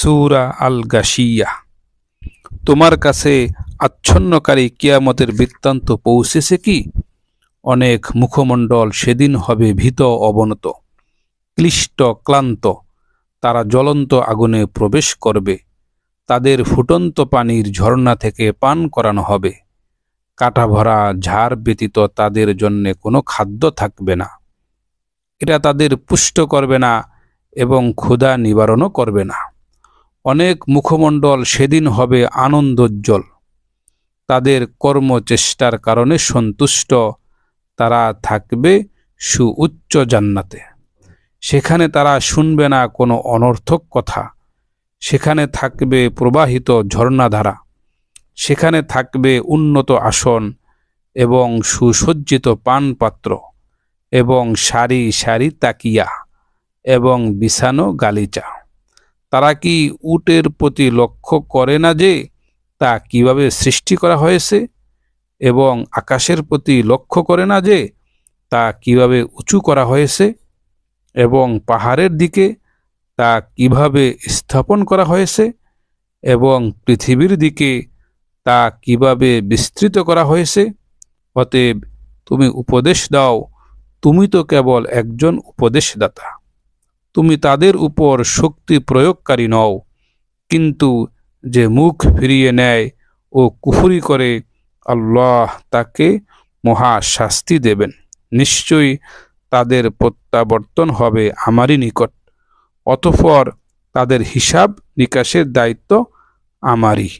সূরা আল গাশিয়া। তোমার কাছে আচ্ছন্নকারী কিয়ামতের বৃত্তান্ত পৌঁছেছে কি? অনেক মুখমণ্ডল সেদিন হবে ভীত অবনত, ক্লিষ্ট ক্লান্ত। তারা জ্বলন্ত আগুনে প্রবেশ করবে, তাদের ফুটন্ত পানির ঝর্ণা থেকে পান করানো হবে। কাঁটা ভরা ঝাড় ব্যতীত তাদের জন্যে কোনো খাদ্য থাকবে না। এটা তাদের পুষ্ট করবে না এবং ক্ষুধা নিবারণও করবে না। অনেক মুখমণ্ডল সেদিন হবে আনন্দোজ্জ্বল, তাদের কর্মচেষ্টার কারণে সন্তুষ্ট। তারা থাকবে সুউচ্চ জান্নাতে। সেখানে তারা শুনবে না কোনো অনর্থক কথা। সেখানে থাকবে প্রবাহিত ঝর্ণাধারা। সেখানে থাকবে উন্নত আসন এবং সুসজ্জিত পানপাত্র এবং সারি সারি তাকিয়া এবং বিছানো গালিচা। তারা কি উটের প্রতি লক্ষ্য করে না যে তা কিভাবে সৃষ্টি করা হয়েছে, এবং আকাশের প্রতি লক্ষ্য করে না যে তা কিভাবে উঁচু করা হয়েছে, এবং পাহাড়ের দিকে তা কিভাবে স্থাপন করা হয়েছে, এবং পৃথিবীর দিকে তা কিভাবে বিস্তৃত করা হয়েছে? অতএব তুমি উপদেশ দাও, তুমি তো কেবল একজন উপদেশদাতা। তুমি তাদের উপর শক্তি প্রয়োগকারী নও, কিন্তু যে মুখ ফিরিয়ে নেয় ও কুফরি করে আল্লাহ তাকে মহা শাস্তি দেবেন। নিশ্চয়ই তাদের প্রত্যাবর্তন হবে আমারই নিকট, অতঃপর তাদের হিসাব নিকাশের দায়িত্ব আমারই।